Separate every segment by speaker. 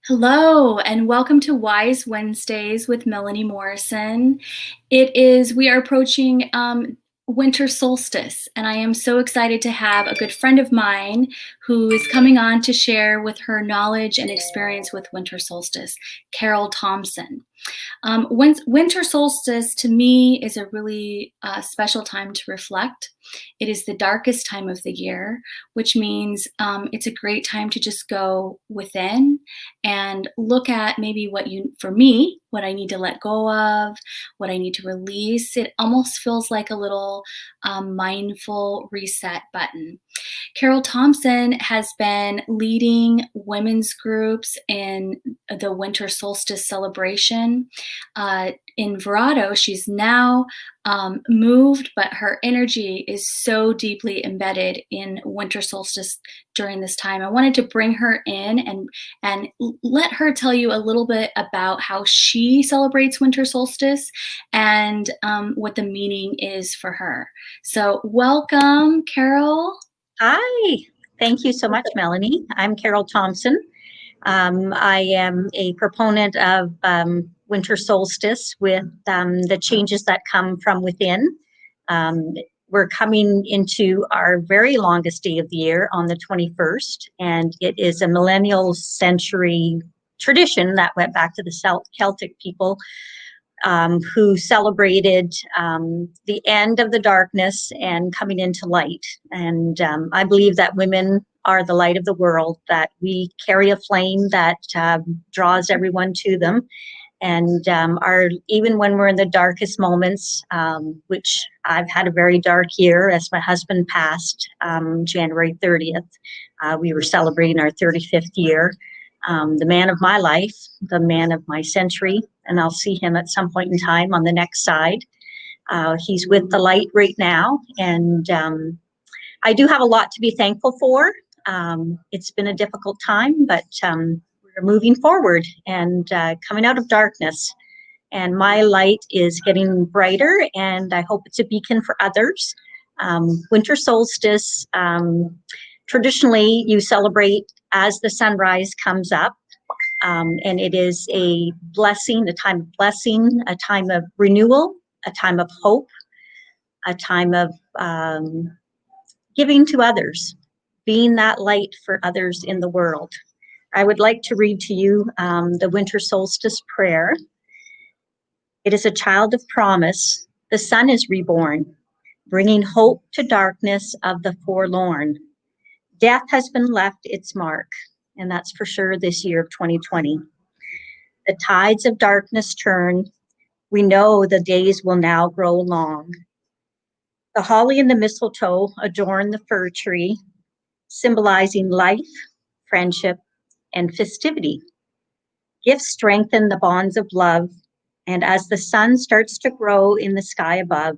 Speaker 1: Hello, and welcome to Wise Wednesdays with Melanie Morrison. We are approaching Winter Solstice, and I am so excited to have a good friend of mine who is coming on to share with her knowledge and experience with Winter Solstice, Carole Thomson. Winter solstice to me is a really special time to reflect. It is the darkest time of the year, which means it's a great time to just go within and look at maybe for me, what I need to let go of, what I need to release. It almost feels like a little mindful reset button. Carole Thomson has been leading women's groups in the winter solstice celebration. In Verado, she's now moved, but her energy is so deeply embedded in winter solstice during this time. I wanted to bring her in and let her tell you a little bit about how she celebrates winter solstice and what the meaning is for her. So welcome, Carole.
Speaker 2: Hi, thank you so much, Melanie. I'm Carole Thomson. I am a proponent of winter solstice with the changes that come from within. We're coming into our very longest day of the year on the 21st, and it is a millennial century tradition that went back to the Celtic people who celebrated the end of the darkness and coming into light. And I believe that women are the light of the world, that we carry a flame that draws everyone to them. And even when we're in the darkest moments, which I've had a very dark year as my husband passed January 30th, we were celebrating our 35th year. The man of my life, the man of my century, and I'll see him at some point in time on the next side. He's with the light right now, and I do have a lot to be thankful for. It's been a difficult time, but we're moving forward and coming out of darkness. And my light is getting brighter, and I hope it's a beacon for others. Winter solstice, traditionally you celebrate as the sunrise comes up, and it is a blessing, a time of blessing, a time of renewal, a time of hope, a time of giving to others, being that light for others in the world. I would like to read to you the winter solstice prayer. It is a child of promise. The sun is reborn, bringing hope to darkness of the forlorn. Death has been left its mark, and that's for sure this year of 2020. The tides of darkness turn. We know the days will now grow long. The holly and the mistletoe adorn the fir tree, symbolizing life, friendship, and festivity. Gifts strengthen the bonds of love, and as the sun starts to grow in the sky above,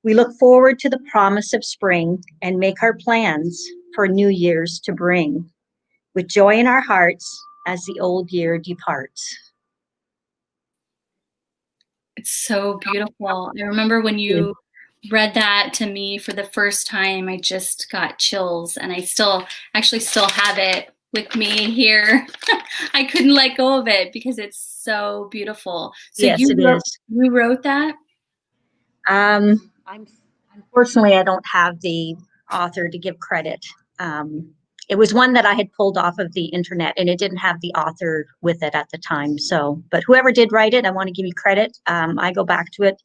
Speaker 2: we look forward to the promise of spring and make our plans for new years to bring, with joy in our hearts as the old year departs.
Speaker 1: It's so beautiful. I remember when you read that to me for the first time, I just got chills, and I still have it with me here. I couldn't let go of it because it's so beautiful. So
Speaker 2: Yes, it is.
Speaker 1: you wrote that?
Speaker 2: Unfortunately, I don't have the author to give credit. It was one that I had pulled off of the internet, and it didn't have the author with it at the time. So, but whoever did write it, I want to give you credit. I go back to it,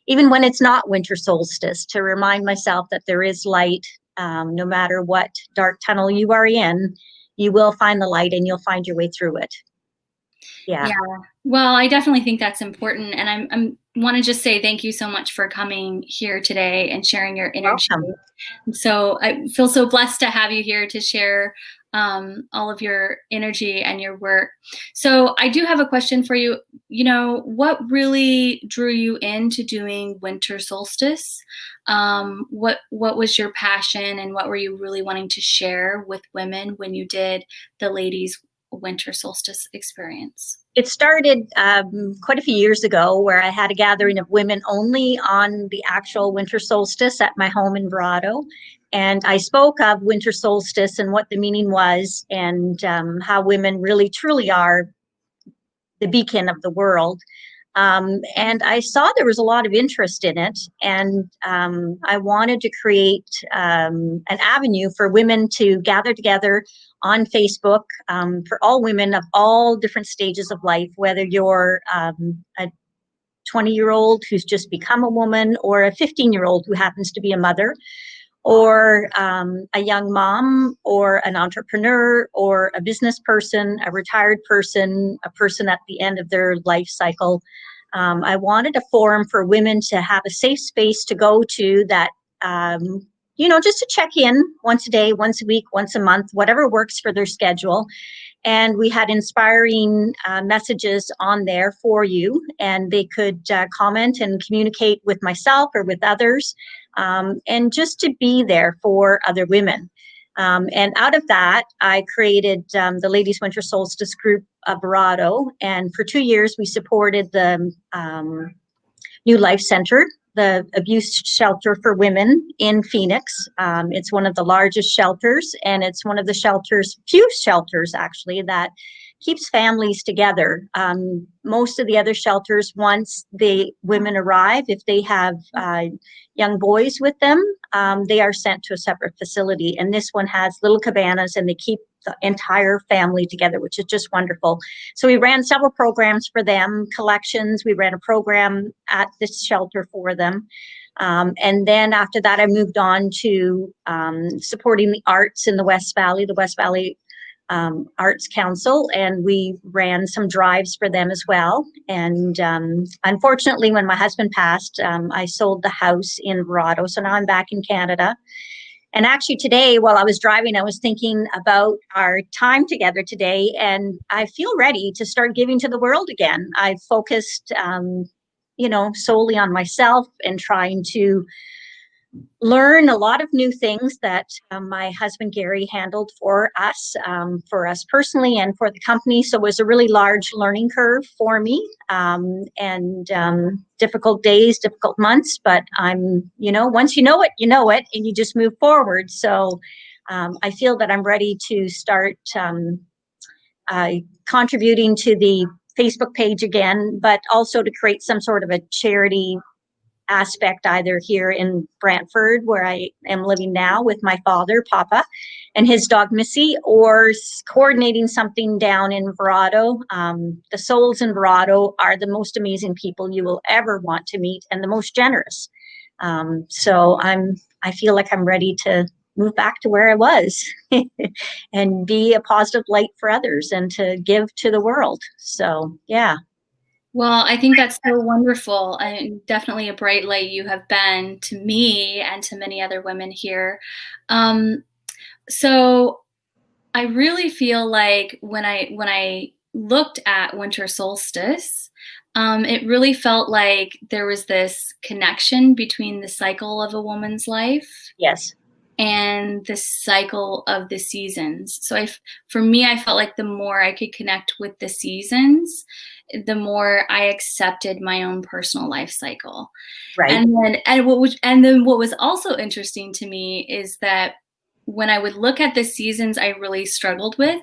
Speaker 2: even when it's not winter solstice, to remind myself that there is light. No matter what dark tunnel you are in, you will find the light, and you'll find your way through it. Yeah.
Speaker 1: Well, I definitely think that's important, and I'm want to just say thank you so much for coming here today and sharing your energy.
Speaker 2: Welcome.
Speaker 1: So I feel so blessed to have you here to share all of your energy and your work. So I do have a question for you. You know, what really drew you into doing winter solstice? What was your passion, and what were you really wanting to share with women when you did the ladies' winter solstice experience?
Speaker 2: It started quite a few years ago, where I had a gathering of women only on the actual winter solstice at my home in Verado. And I spoke of winter solstice and what the meaning was, and how women really truly are the beacon of the world. And I saw there was a lot of interest in it, and I wanted to create an avenue for women to gather together on Facebook, for all women of all different stages of life, whether you're a 20-year-old who's just become a woman, or a 15-year-old who happens to be a mother, or a young mom, or an entrepreneur, or a business person, a retired person, a person at the end of their life cycle. I wanted a forum for women to have a safe space to go to that, just to check in once a day, once a week, once a month, whatever works for their schedule. And we had inspiring messages on there for you, and they could comment and communicate with myself or with others, and just to be there for other women. And out of that, I created the Ladies Winter Solstice group of Verado. And for 2 years, we supported the New Life Center, the abuse shelter for women in Phoenix. It's one of the largest shelters, and it's one of the few shelters actually, that keeps families together. Most of the other shelters, once the women arrive, if they have young boys with them, they are sent to a separate facility. And this one has little cabanas, and they keep the entire family together, which is just wonderful. So we ran several programs for them, collections. We ran a program at this shelter for them. And then after that, I moved on to supporting the arts in the West Valley Arts Council, and we ran some drives for them as well. And unfortunately, when my husband passed, I sold the house in Verado, so now I'm back in Canada. And actually today, while I was driving, I was thinking about our time together today, and I feel ready to start giving to the world again. I've focused, solely on myself, and trying to learn a lot of new things that my husband Gary handled for us personally and for the company. So it was a really large learning curve for me, and difficult days, difficult months. But once you know it, and you just move forward. So I feel that I'm ready to start contributing to the Facebook page again, but also to create some sort of a charity aspect, either here in Brantford, where I am living now with my father, Papa, and his dog, Missy, or coordinating something down in Verado. The souls in Verado are the most amazing people you will ever want to meet, and the most generous. So I feel like I'm ready to move back to where I was and be a positive light for others, and to give to the world. So, yeah.
Speaker 1: Well, I think that's so wonderful, and definitely a bright light you have been to me and to many other women here. So I really feel like when I looked at winter solstice, it really felt like there was this connection between the cycle of a woman's life
Speaker 2: Yes.
Speaker 1: and the cycle of the seasons. So for me, I felt like the more I could connect with the seasons, the more I accepted my own personal life cycle.
Speaker 2: Right.
Speaker 1: And then what was also interesting to me is that when I would look at the seasons I really struggled with,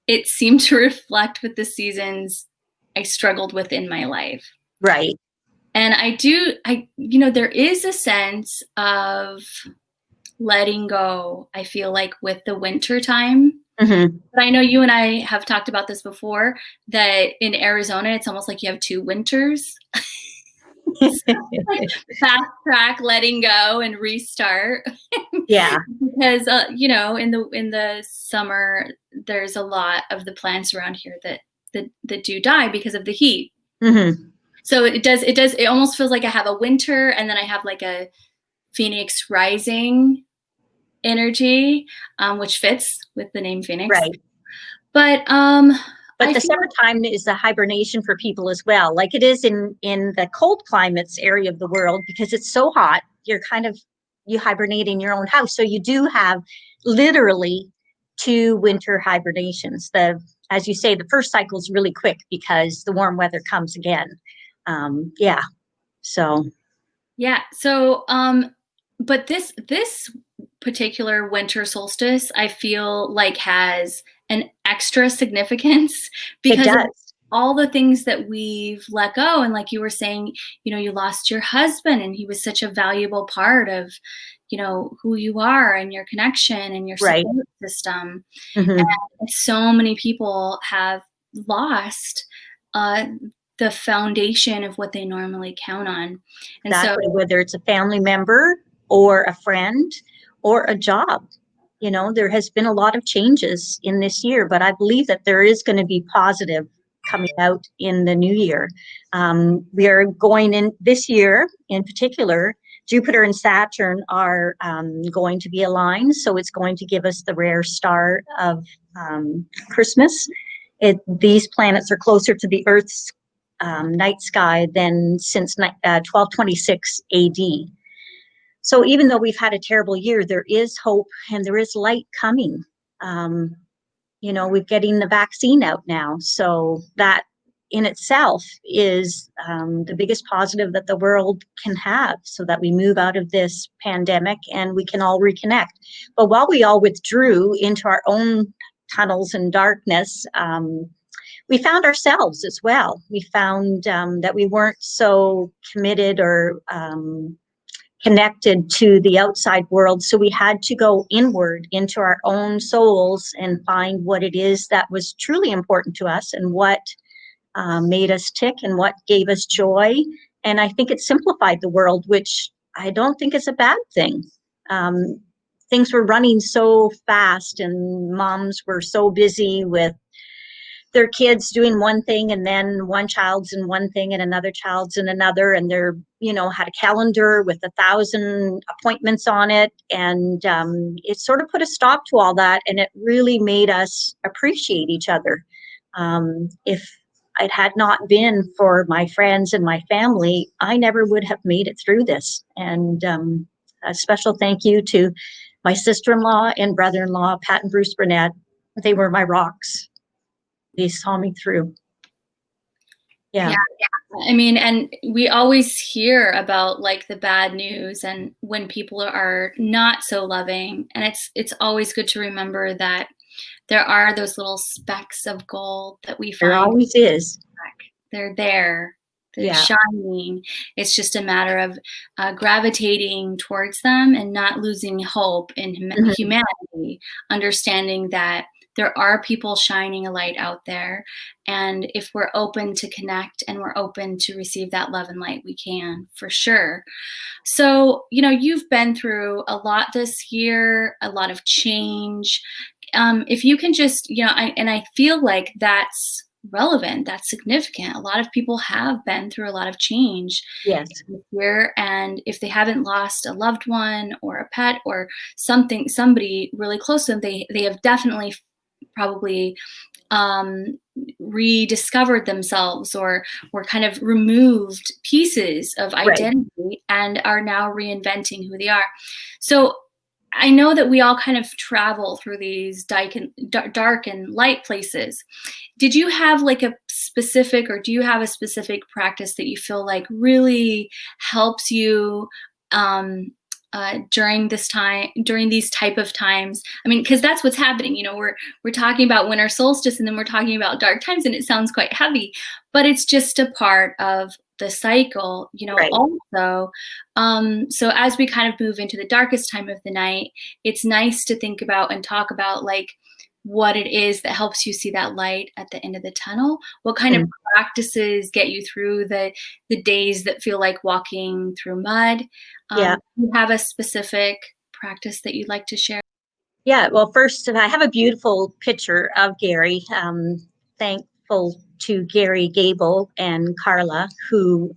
Speaker 1: it seemed to reflect with the seasons I struggled with in my life.
Speaker 2: Right.
Speaker 1: And there is a sense of letting go, I feel like, with the winter time.
Speaker 2: Mm-hmm.
Speaker 1: But I know you and I have talked about this before, that in Arizona, it's almost like you have 2 winters. So, like, fast track, letting go, and restart.
Speaker 2: Yeah.
Speaker 1: Because in the summer, there's a lot of the plants around here that do die because of the heat.
Speaker 2: Mm-hmm.
Speaker 1: So it almost feels like I have a winter, and then I have like a Phoenix rising energy, which fits with the name Phoenix.
Speaker 2: Right.
Speaker 1: But
Speaker 2: the summertime is a hibernation for people as well, like it is in the cold climates area of the world, because it's so hot. You hibernate in your own house. So you do have literally 2 winter hibernations. The as you say, the first cycle is really quick because the warm weather comes again. Yeah. So
Speaker 1: Yeah. So, but this particular winter solstice, I feel like has an extra significance
Speaker 2: it
Speaker 1: because of
Speaker 2: does.
Speaker 1: all the things that we've let go. And like you were saying, you lost your husband, and he was such a valuable part of, who you are and your connection and your
Speaker 2: Right.
Speaker 1: support system.
Speaker 2: Hmm.
Speaker 1: And so many people have lost uh, the foundation of what they normally count on. And so,
Speaker 2: Exactly. Whether it's a family member or a friend or a job. There has been a lot of changes in this year, but I believe that there is going to be positive coming out in the new year. We are going in this year in particular. Jupiter and Saturn are going to be aligned, so it's going to give us the rare star of Christmas. These planets are closer to the Earth's night sky than since 1226 AD. So even though we've had a terrible year, there is hope and there is light coming. Um, we're getting the vaccine out now. So that in itself is the biggest positive that the world can have, so that we move out of this pandemic and we can all reconnect. But while we all withdrew into our own tunnels and darkness, we found ourselves as well. We found that we weren't so committed or connected to the outside world. So we had to go inward into our own souls and find what it is that was truly important to us, and what made us tick and what gave us joy. And I think it simplified the world, which I don't think is a bad thing. Um, Things were running so fast, and moms were so busy with their kids doing one thing, and then one child's in one thing and another child's in another, and they're had a calendar with 1,000 appointments on it, and it sort of put a stop to all that, and it really made us appreciate each other. If it had not been for my friends and my family, I never would have made it through this. And a special thank you to my sister-in-law and brother-in-law, Pat and Bruce Burnett. They were my rocks. They saw me through.
Speaker 1: yeah,
Speaker 2: Yeah.
Speaker 1: I mean, and we always hear about like the bad news and when people are not so loving, and it's always good to remember that there are those little specks of gold that we
Speaker 2: There
Speaker 1: find.
Speaker 2: always is.
Speaker 1: They're there. They're
Speaker 2: Yeah.
Speaker 1: shining. It's just a matter of gravitating towards them and not losing hope in
Speaker 2: Mhm.
Speaker 1: humanity, understanding that there are people shining a light out there. And if we're open to connect and we're open to receive that love and light, we can for sure. So, you've been through a lot this year, a lot of change. If you can just, and I feel like that's relevant, that's significant. A lot of people have been through a lot of change
Speaker 2: Yes.
Speaker 1: this year, and if they haven't lost a loved one or a pet or somebody really close to them, they have definitely probably um, rediscovered themselves, or kind of removed pieces of
Speaker 2: Right.
Speaker 1: identity and are now reinventing who they are. So I know that we all kind of travel through these dark and light places. Did you have like a specific, or do you have a specific practice that you feel like really helps you during this time, during these type of times? I mean, because that's what's happening. We're talking about winter solstice, and then we're talking about dark times, and it sounds quite heavy, but it's just a part of the cycle.
Speaker 2: Right.
Speaker 1: Also, so as we kind of move into the darkest time of the night, it's nice to think about and talk about like what it is that helps you see that light at the end of the tunnel. What kind of
Speaker 2: Mm.
Speaker 1: practices get you through the days that feel like walking through mud?
Speaker 2: Yeah.
Speaker 1: Do you have a specific practice that you'd like to share?
Speaker 2: Yeah. Well, first, I have a beautiful picture of Gary. Thankful to Gary Gable and Carla, who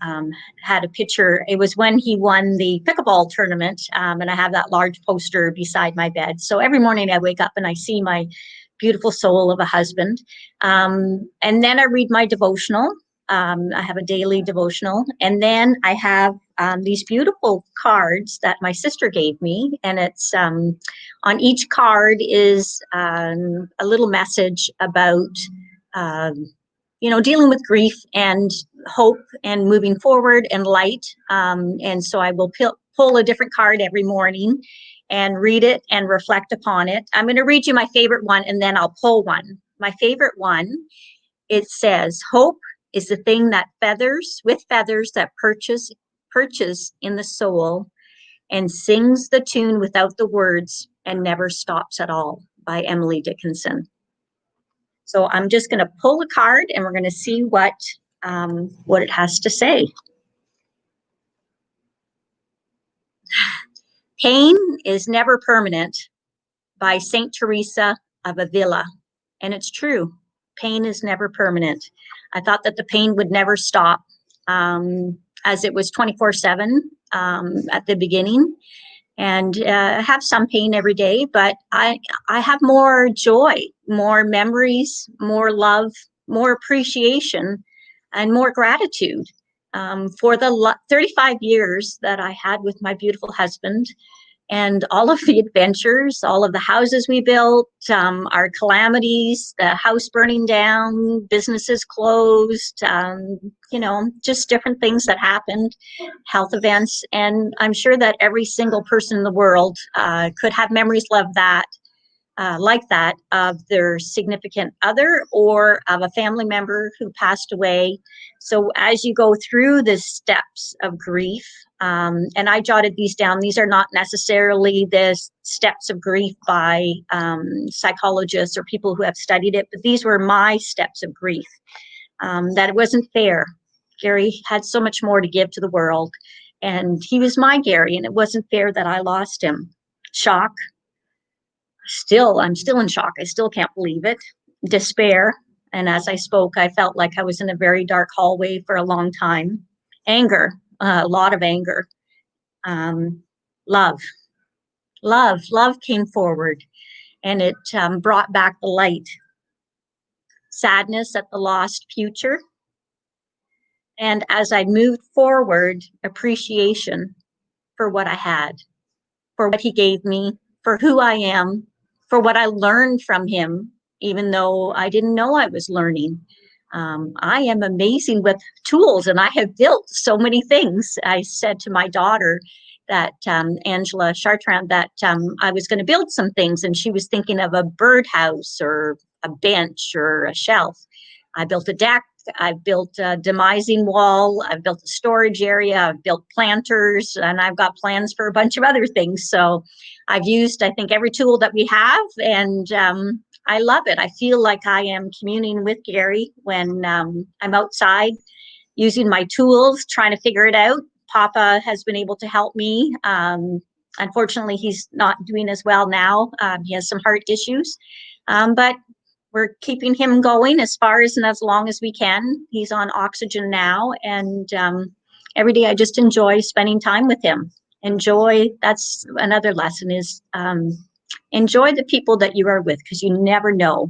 Speaker 2: had a picture. It was when he won the pickleball tournament, and I have that large poster beside my bed. So every morning I wake up and I see my beautiful soul of a husband. And then I read my devotional. I have a daily devotional. And then I have these beautiful cards that my sister gave me. And it's on each card is a little message about dealing with grief and hope and moving forward and light. And so I will pull a different card every morning and read it and reflect upon it. I'm going to read you my favorite one and then I'll pull one. My favorite one, it says, hope is the thing that with feathers that perches in the soul and sings the tune without the words and never stops at all, by Emily Dickinson. So I'm just going to pull a card and we're going to see what it has to say. Pain is never permanent, by Saint Teresa of Avila. And it's true. Pain is never permanent. I thought that the pain would never stop, as it was 24/7 at the beginning. And I have some pain every day, but I have more joy, more memories, more love, more appreciation, and more gratitude for the 35 years that I had with my beautiful husband, and all of the adventures, all of the houses we built, our calamities, the house burning down, businesses closed, just different things that happened, health events. And I'm sure that every single person in the world could have memories like that of their significant other or of a family member who passed away. So as you go through the steps of grief, and I jotted these down, these are not necessarily the steps of grief by psychologists or people who have studied it, but these were my steps of grief, that it wasn't fair. Gary had so much more to give to the world, and he was my Gary, and it wasn't fair that I lost him. Shock. I'm still in shock. I still can't believe it. Despair. And as I spoke, I felt like I was in a very dark hallway for a long time. Anger, a lot of anger. Love. Love came forward, and it brought back the light. Sadness at the lost future. And as I moved forward, appreciation for what I had, for what he gave me, for who I am, for what I learned from him, even though I didn't know I was learning. I am amazing with tools, and I have built so many things. I said to my daughter, that Angela Chartrand, that I was going to build some things, and she was thinking of a birdhouse or a bench or a shelf. I built a deck. I've built a demising wall. I've built a storage area. I've built planters, and I've got plans for a bunch of other things. So I've used, I think, every tool that we have, and I love it. I feel like I am communing with Gary when I'm outside using my tools, trying to figure it out. Papa has been able to help me. Unfortunately, he's not doing as well now. He has some heart issues, but we're keeping him going as far as and as long as we can. He's on oxygen now, and every day I just enjoy spending time with him. That's another lesson, is enjoy the people that you are with, because you never know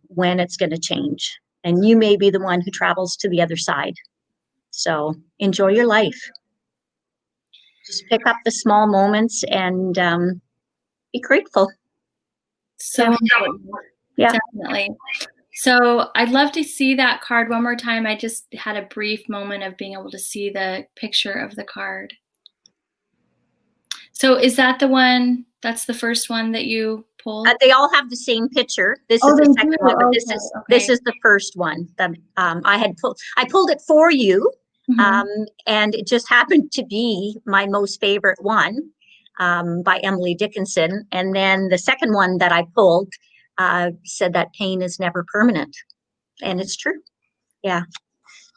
Speaker 2: when it's going to change, and you may be the one who travels to the other side. So enjoy your life. Just pick up the small moments and be grateful.
Speaker 1: So important.
Speaker 2: Yeah.
Speaker 1: Definitely. So I'd love to see that card one more time. I just had a brief moment of being able to see the picture of the card. So is that the one, that's the first one that you pulled?
Speaker 2: They all have the same picture. This is the second one, but this is the first one that I had pulled. I pulled it for you, and it just happened to be my most favorite one, by Emily Dickinson. And then the second one that I pulled said that pain is never permanent, and it's true. Yeah.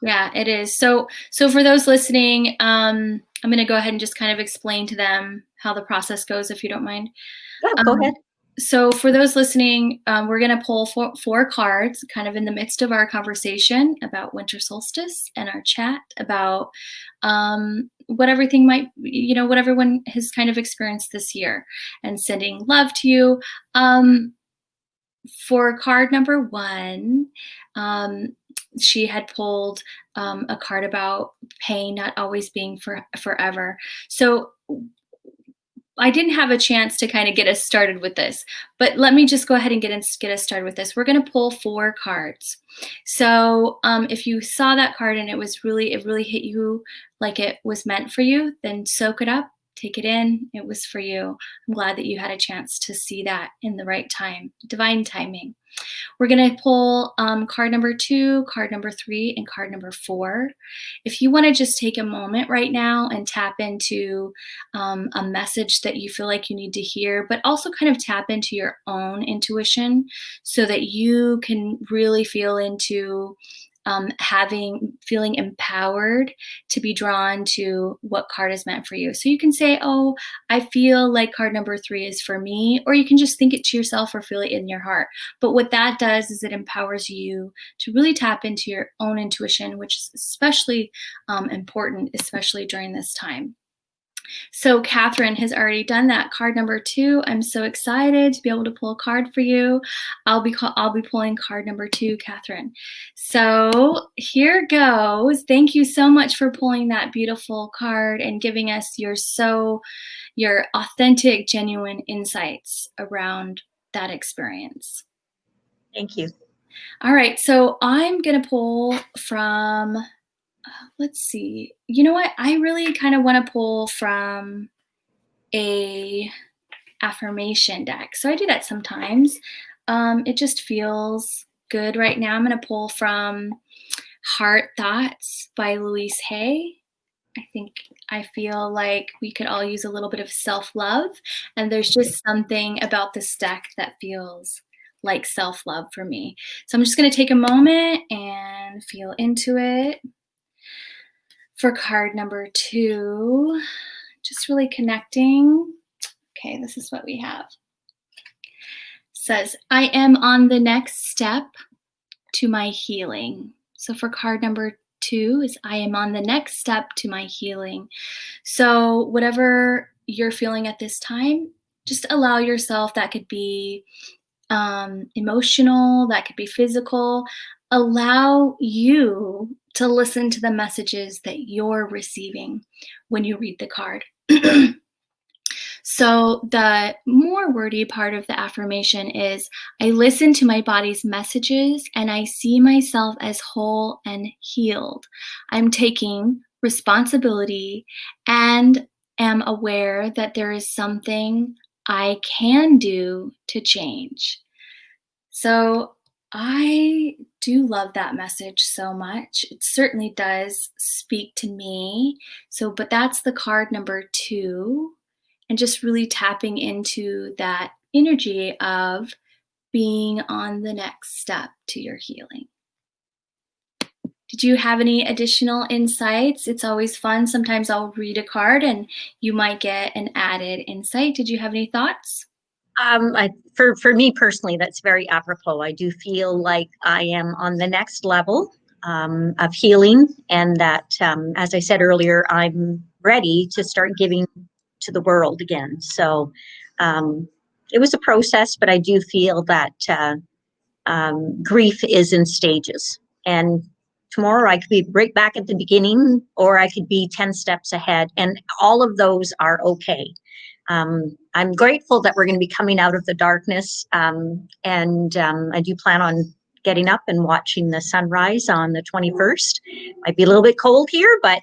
Speaker 1: Yeah, it is. So for those listening, I'm going to go ahead and just kind of explain to them how the process goes, if you don't mind.
Speaker 2: Yeah, go ahead.
Speaker 1: So for those listening, we're going to pull four cards kind of in the midst of our conversation about winter solstice and our chat about what everything might, what everyone has kind of experienced this year, and sending love to you. For card number one, she had pulled a card about pain not always being forever. So I didn't have a chance to kind of get us started with this, but let me just go ahead and get us started with this. We're going to pull 4 cards. So if you saw that card and it really hit you like it was meant for you, then soak it up, take it in. It was for you. I'm glad that you had a chance to see that in the right time, divine timing. We're going to pull card number 2, card number 3, and card number 4. If you want to just take a moment right now and tap into a message that you feel like you need to hear, but also kind of tap into your own intuition so that you can really feel into feeling empowered to be drawn to what card is meant for you. So you can say, oh, I feel like card number 3 is for me, or you can just think it to yourself or feel it in your heart. But what that does is it empowers you to really tap into your own intuition, which is especially important, especially during this time. So Catherine has already done that. Card number 2. I'm so excited to be able to pull a card for you. I'll be pulling card number 2, Catherine. So here goes. Thank you so much for pulling that beautiful card and giving us your authentic, genuine insights around that experience.
Speaker 2: Thank you.
Speaker 1: All right, so I'm gonna pull from let's see. You know what? I really kind of want to pull from a affirmation deck. So I do that sometimes. It just feels good right now. I'm going to pull from Heart Thoughts by Louise Hay. I feel like we could all use a little bit of self-love, and there's just something about this deck that feels like self-love for me. So I'm just going to take a moment and feel into it. For card number 2, just really connecting. Okay, this is what we have. It says, I am on the next step to my healing. So for card number 2 is I am on the next step to my healing. So whatever you're feeling at this time, just allow yourself. That could be emotional, that could be physical. Allow you to listen to the messages that you're receiving when you read the card. So the more wordy part of the affirmation is, I listen to my body's messages and I see myself as whole and healed. I'm taking responsibility and am aware that there is something I can do to change. So I do love that message so much. It certainly does speak to me. But that's the card number 2. And just really tapping into that energy of being on the next step to your healing. Did you have any additional insights? It's always fun. Sometimes I'll read a card and you might get an added insight. Did you have any thoughts?
Speaker 2: For me personally, that's very apropos. I do feel like I am on the next level of healing, and that, as I said earlier, I'm ready to start giving to the world again. So it was a process, but I do feel that grief is in stages. And tomorrow I could be right back at the beginning, or I could be 10 steps ahead. And all of those are okay. I'm grateful that we're going to be coming out of the darkness. And I do plan on getting up and watching the sunrise on the 21st. Might be a little bit cold here, but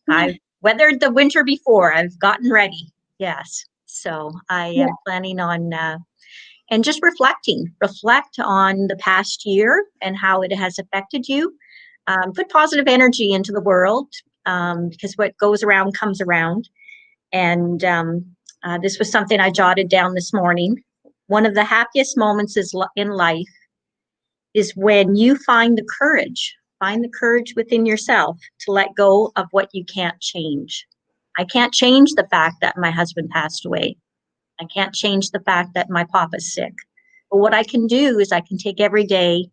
Speaker 2: I've weathered the winter before. I've gotten ready. Yes. So I am planning on and just reflect on the past year and how it has affected you. Put positive energy into the world, because what goes around comes around. And this was something I jotted down this morning. One of the happiest moments in life is when you find the courage within yourself to let go of what you can't change. I can't change the fact that my husband passed away. I can't change the fact that my papa's sick. But what I can do is I can take every day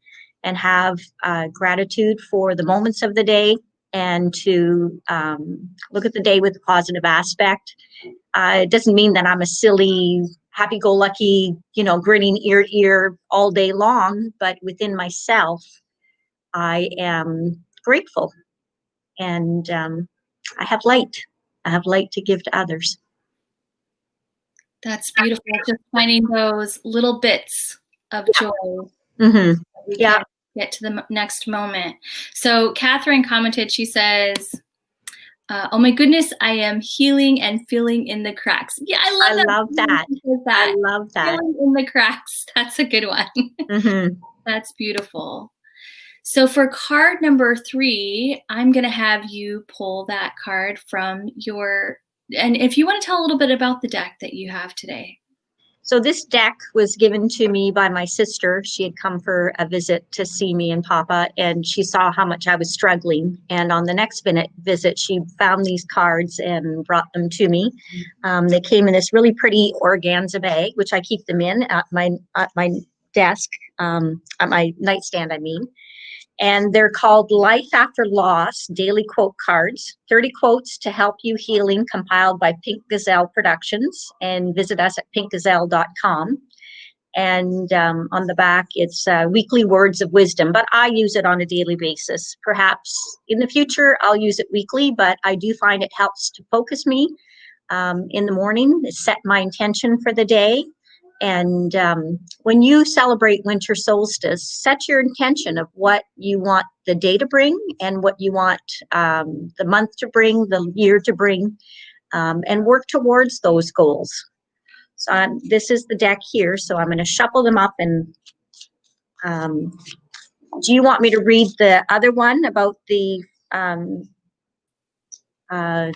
Speaker 2: and have gratitude for the moments of the day, and to look at the day with a positive aspect. It doesn't mean that I'm a silly, happy-go-lucky, grinning ear to ear all day long, but within myself, I am grateful, and I have light. I have light to give to others.
Speaker 1: That's beautiful. Just finding those little bits of joy
Speaker 2: Mm-hmm.
Speaker 1: that we
Speaker 2: Yeah.
Speaker 1: can get to the next moment. So Catherine commented, she says, oh my goodness, I am healing and feeling in the cracks. Yeah, I
Speaker 2: I
Speaker 1: love that.
Speaker 2: love that.
Speaker 1: She says
Speaker 2: I
Speaker 1: that.
Speaker 2: love that.
Speaker 1: Feeling in the cracks. That's a good one.
Speaker 2: Mm-hmm.
Speaker 1: That's beautiful. So for card number 3, I'm going to have you pull that card from your, and if you want to tell a little bit about the deck that you have today.
Speaker 2: So this deck was given to me by my sister. She had come for a visit to see me and Papa, and she saw how much I was struggling. And on the next visit, she found these cards and brought them to me. They came in this really pretty organza bag, which I keep them in at my desk, at my nightstand, I mean. And they're called Life After Loss Daily Quote Cards. 30 quotes to help you healing, compiled by Pink Gazelle Productions. And visit us at pinkgazelle.com. And on the back, it's weekly words of wisdom, but I use it on a daily basis. Perhaps in the future, I'll use it weekly, but I do find it helps to focus me in the morning, set my intention for the day. And when you celebrate winter solstice, set your intention of what you want the day to bring and what you want the month to bring, the year to bring, and work towards those goals. So this is the deck here. So I'm going to shuffle them up. And do you want me to read the other one about the uh,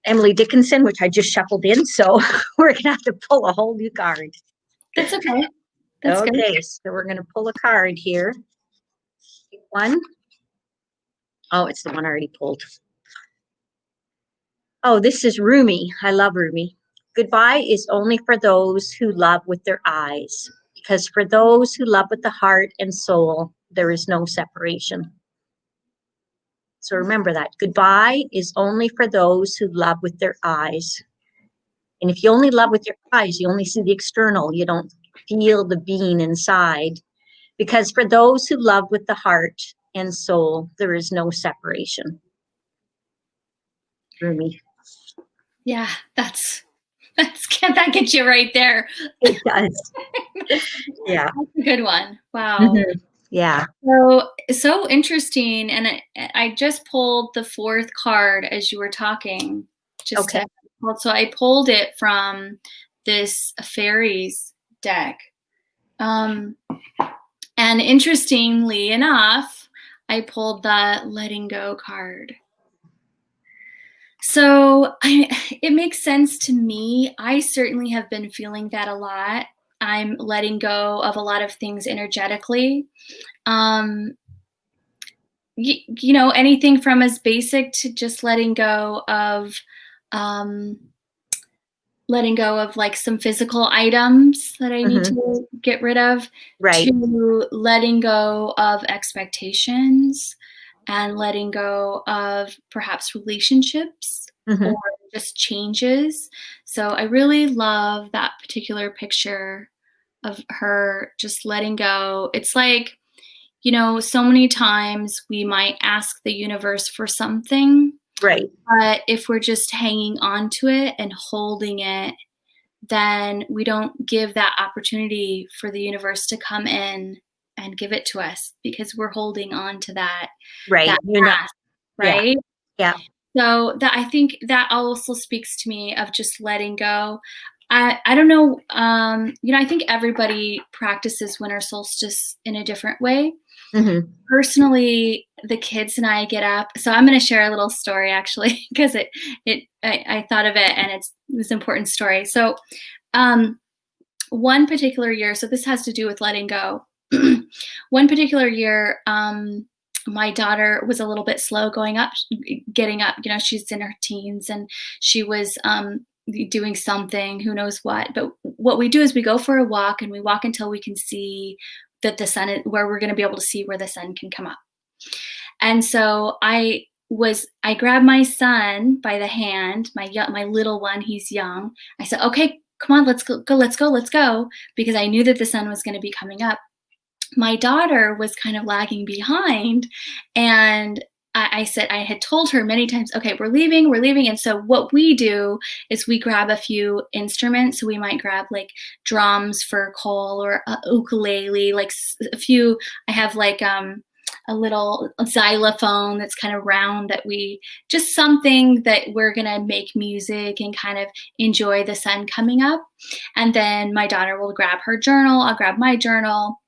Speaker 2: Emily Dickinson, which I just shuffled in? So we're going to have to pull a whole new card.
Speaker 1: That's okay. That's good.
Speaker 2: Okay, so we're going to pull a card here. Pick one. Oh, it's the one I already pulled. Oh, this is Rumi. I love Rumi. Goodbye is only for those who love with their eyes, because for those who love with the heart and soul, there is no separation. So remember that. Goodbye is only for those who love with their eyes. And if you only love with your eyes, you only see the external. You don't feel the being inside. Because for those who love with the heart and soul, there is no separation. Rumi.
Speaker 1: Yeah, that gets you right there.
Speaker 2: It does. Yeah.
Speaker 1: That's a good one. Wow.
Speaker 2: Mm-hmm. Yeah.
Speaker 1: So interesting. And I just pulled the 4th card as you were talking.
Speaker 2: Okay.
Speaker 1: So I pulled it from this fairies deck. And interestingly enough, I pulled the letting go card. So it makes sense to me. I certainly have been feeling that a lot. I'm letting go of a lot of things energetically. You know, anything from as basic to just letting go of like some physical items that I need to get rid of,
Speaker 2: Right.
Speaker 1: to letting go of expectations and letting go of perhaps relationships or just changes. So I really love that particular picture of her just letting go. It's like, you know, so many times we might ask the universe for something,
Speaker 2: Right.
Speaker 1: but if we're just hanging on to it and holding it, then we don't give that opportunity for the universe to come in and give it to us because we're holding on to that,
Speaker 2: Right.
Speaker 1: that
Speaker 2: You're not.
Speaker 1: past, right?
Speaker 2: Yeah.
Speaker 1: So that, I think that also speaks to me of just letting go. I don't know, you know, I think everybody practices winter solstice in a different way. Personally, the kids and I get up. So I'm going to share a little story actually, because I thought of it and it was an important story. So one particular year, so this has to do with letting go. One particular year, my daughter was a little bit slow getting up. You know, she's in her teens and she was doing something, who knows what. But what we do is we go for a walk and we walk until we can see that the sun is where we're going to be able to see where the sun can come up. And so I grabbed my son by the hand, my little one, he's young. I said, okay, come on, let's go, because I knew that the sun was going to be coming up. My daughter was kind of lagging behind, and I said, I had told her many times, okay, we're leaving, we're leaving. And so what we do is we grab a few instruments. So we might grab like drums for Cole, or a ukulele, like a few. I have like a little xylophone that's kind of round, that we just something that we're going to make music and kind of enjoy the sun coming up. And then my daughter will grab her journal, I'll grab my journal,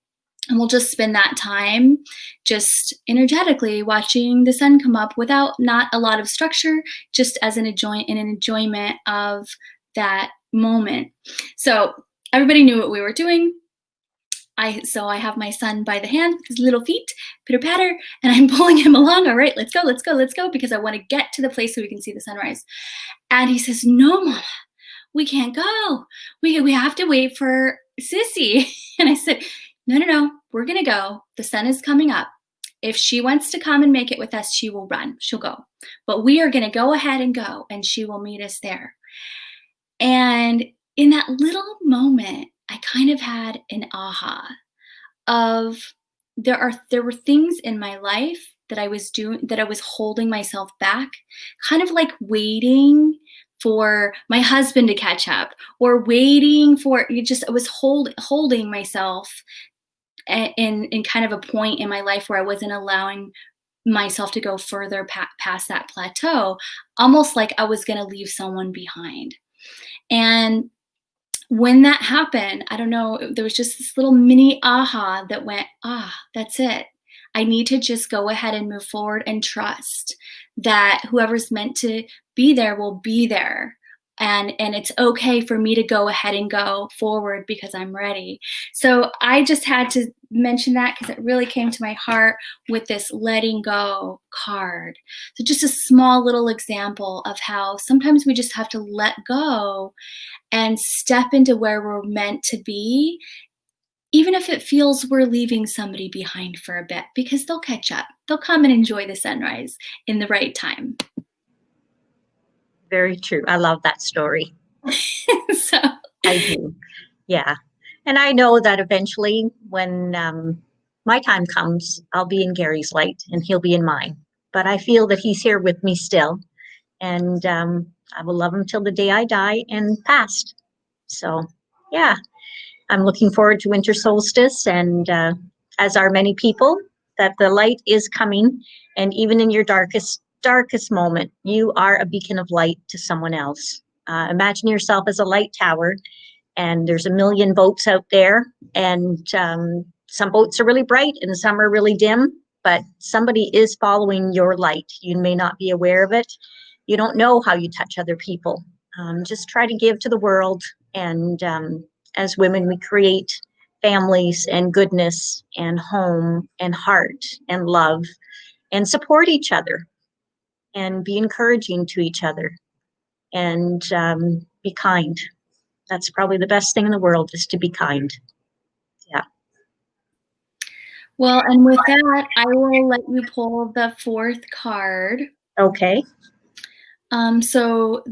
Speaker 1: and we'll just spend that time just energetically watching the sun come up, without not a lot of structure, just as an enjoyment of that moment. So everybody knew what we were doing. So I have my son by the hand, his little feet, pitter patter, and I'm pulling him along. All right, let's go, let's go, let's go, because I want to get to the place so we can see the sunrise. And he says, "No, Mama, we can't go. We have to wait for Sissy." And I said, "No, no, no, we're gonna go. The sun is coming up. If she wants to come and make it with us, she will run. She'll go. But we are gonna go ahead and go, and she will meet us there." And in that little moment, I kind of had an aha of, there were things in my life that I was doing, that I was holding myself back, kind of like waiting for my husband to catch up, or waiting for you, just I was holding myself in kind of a point in my life where I wasn't allowing myself to go further past that plateau, almost like I was going to leave someone behind. And when that happened, I don't know, there was just this little mini aha that went, that's it. I need to just go ahead and move forward and trust that whoever's meant to be there will be there. And it's okay for me to go ahead and go forward because I'm ready. So I just had to mention that because it really came to my heart with this letting go card. So just a small little example of how sometimes we just have to let go and step into where we're meant to be, even if it feels we're leaving somebody behind for a bit, because they'll catch up. They'll come and enjoy the sunrise in the right time.
Speaker 2: Very true. I love that story.
Speaker 1: So
Speaker 2: I do. Yeah. And I know that eventually, when my time comes, I'll be in Gary's light and he'll be in mine. But I feel that he's here with me still. And I will love him till the day I die and past. So, yeah, I'm looking forward to winter solstice. And as are many people, that the light is coming. And even in your darkest moment, you are a beacon of light to someone else. Imagine yourself as a light tower, and there's a million boats out there, and some boats are really bright and some are really dim, but somebody is following your light. You may not be aware of it. You don't know how you touch other people. Just try to give to the world, and as women, we create families and goodness and home and heart and love, and support each other and be encouraging to each other, and be kind. That's probably the best thing in the world, is to be kind. Yeah.
Speaker 1: well, and with that, I will let you pull the fourth card.
Speaker 2: Okay.
Speaker 1: So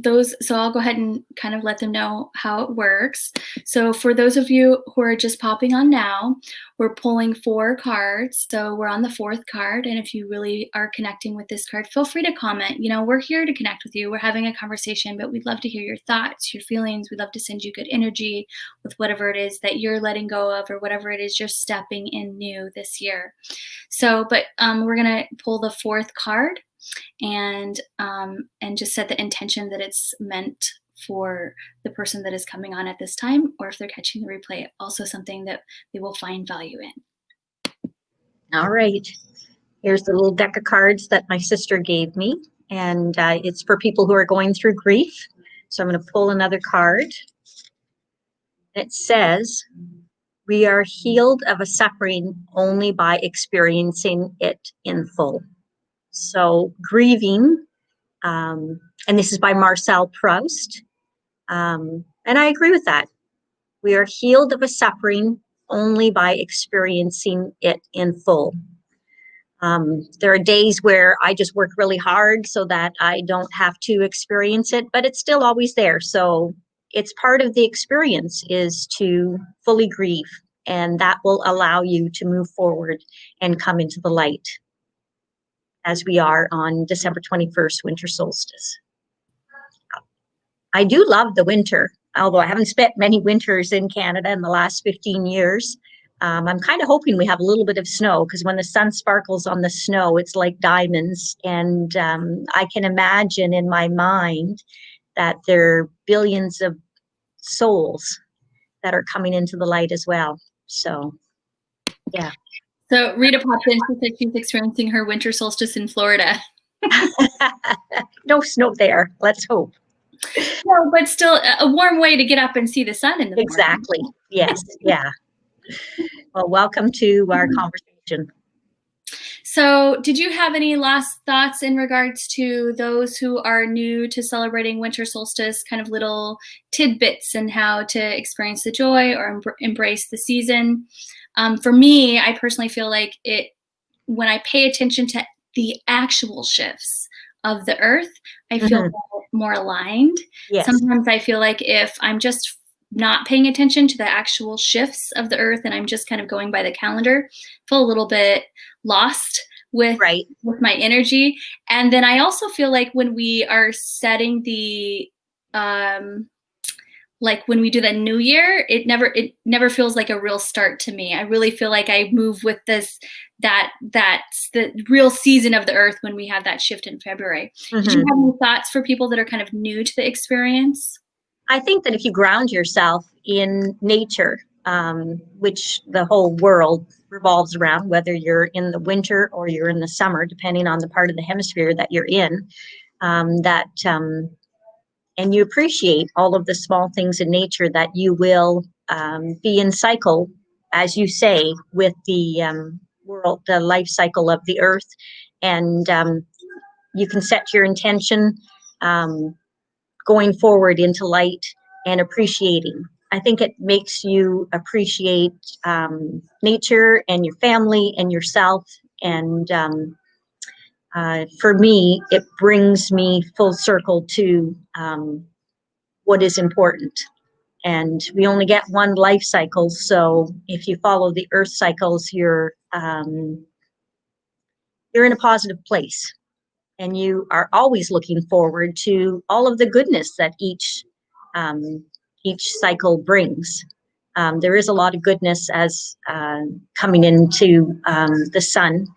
Speaker 1: I'll go ahead and kind of let them know how it works. So for those of you who are just popping on now, we're pulling 4 cards. So we're on the 4th card. And if you really are connecting with this card, feel free to comment. You know, we're here to connect with you. We're having a conversation, but we'd love to hear your thoughts, your feelings. We'd love to send you good energy with whatever it is that you're letting go of, or whatever it is you're stepping in new this year. So, but we're going to pull the 4th card, and just set the intention that it's meant for the person that is coming on at this time, or if they're catching the replay, also something that they will find value in.
Speaker 2: All right. Here's the little deck of cards that my sister gave me, and it's for people who are going through grief. So I'm going to pull another card. It says, "We are healed of a suffering only by experiencing it in full." So grieving, and this is by Marcel Proust. And I agree with that. We are healed of a suffering only by experiencing it in full. There are days where I just work really hard so that I don't have to experience it, but it's still always there. So it's part of the experience, is to fully grieve, and that will allow you to move forward and come into the light. as we are on December 21st, winter solstice. I do love the winter, although I haven't spent many winters in Canada in the last 15 years. I'm kind of hoping we have a little bit of snow, because when the sun sparkles on the snow, it's like diamonds. And I can imagine in my mind that there are billions of souls that are coming into the light as well. So, yeah.
Speaker 1: So Rita popped in. She said she's experiencing her winter solstice in Florida.
Speaker 2: No snow there. Let's hope.
Speaker 1: No, but still a warm way to get up and see the sun in the morning.
Speaker 2: Exactly. Yes. Yeah. Well, welcome to our conversation.
Speaker 1: So, did you have any last thoughts in regards to those who are new to celebrating winter solstice, kind of little tidbits and how to experience the joy or embrace the season? For me, I personally feel like when I pay attention to the actual shifts of the earth, I feel more aligned.
Speaker 2: Yes.
Speaker 1: Sometimes I feel like if I'm just not paying attention to the actual shifts of the earth and I'm just kind of going by the calendar, I feel a little bit lost with my energy. And then I also feel like when we are setting the like when we do the new year, it never feels like a real start to me. I really feel like I move with that's the real season of the earth when we have that shift in February. Did you have any thoughts for people that are kind of new to the experience?
Speaker 2: I think that if you ground yourself in nature, which the whole world revolves around, whether you're in the winter or you're in the summer, depending on the part of the hemisphere that you're in, and you appreciate all of the small things in nature, that you will be in cycle, as you say, with the world, the life cycle of the earth. And you can set your intention going forward into light and appreciating. I think it makes you appreciate nature and your family and yourself. And for me, it brings me full circle to what is important. And we only get one life cycle. So if you follow the earth cycles, you're in a positive place. And you are always looking forward to all of the goodness that each cycle brings. There is a lot of goodness as coming into the sun.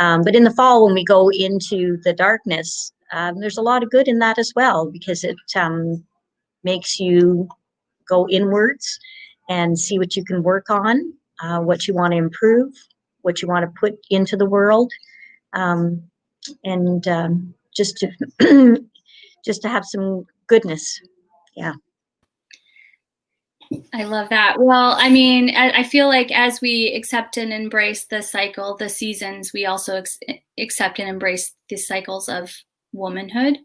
Speaker 2: But in the fall, when we go into the darkness, there's a lot of good in that as well, because it makes you go inwards and see what you can work on, what you want to improve, what you want to put into the world. And just to just to have some goodness. Yeah.
Speaker 1: I love that. Well, I mean, I feel like as we accept and embrace the cycle, the seasons, we also accept and embrace the cycles of womanhood.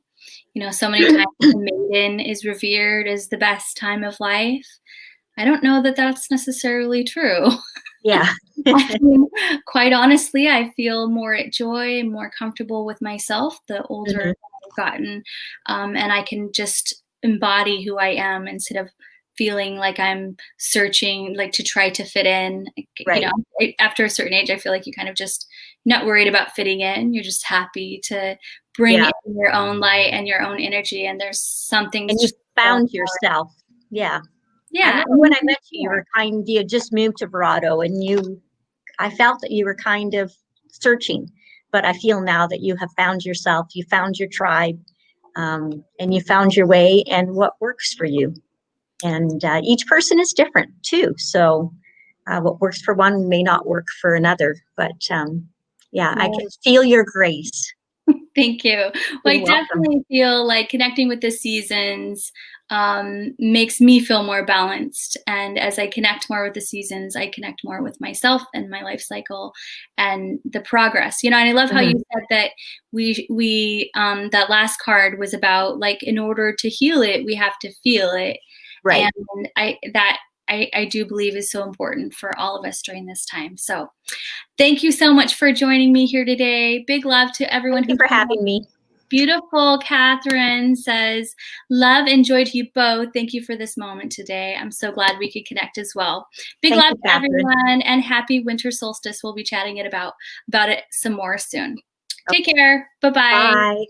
Speaker 1: You know, so many times the maiden is revered as the best time of life. I don't know that that's necessarily true.
Speaker 2: Yeah.
Speaker 1: I mean, quite honestly, I feel more at joy and more comfortable with myself the older I've gotten. And I can just embody who I am instead of feeling like I'm searching, like to try to fit in.
Speaker 2: Right.
Speaker 1: You know, after a certain age, I feel like you kind of just not worried about fitting in. You're just happy to bring in your own light and your own energy. And there's something.
Speaker 2: And you found yourself. Yeah.
Speaker 1: Yeah.
Speaker 2: I remember when I met you, you had just moved to Verado, and I felt that you were kind of searching, but I feel now that you have found yourself, you found your tribe, and you found your way and what works for you. And each person is different too. So what works for one may not work for another, but I can feel your grace.
Speaker 1: Thank you. Well, I definitely feel like connecting with the seasons makes me feel more balanced. And as I connect more with the seasons, I connect more with myself and my life cycle and the progress. You know, and I love how you said that we that last card was about, like, in order to heal it, we have to feel it.
Speaker 2: Right.
Speaker 1: And I do believe is so important for all of us during this time. So thank you so much for joining me here today. Big love to everyone.
Speaker 2: Thank you for having me.
Speaker 1: Beautiful Catherine says, love and joy to you both. Thank you for this moment today. I'm so glad we could connect as well. Big love to everyone, and happy winter solstice. We'll be chatting about it some more soon. Take care. Bye-bye.
Speaker 2: Bye.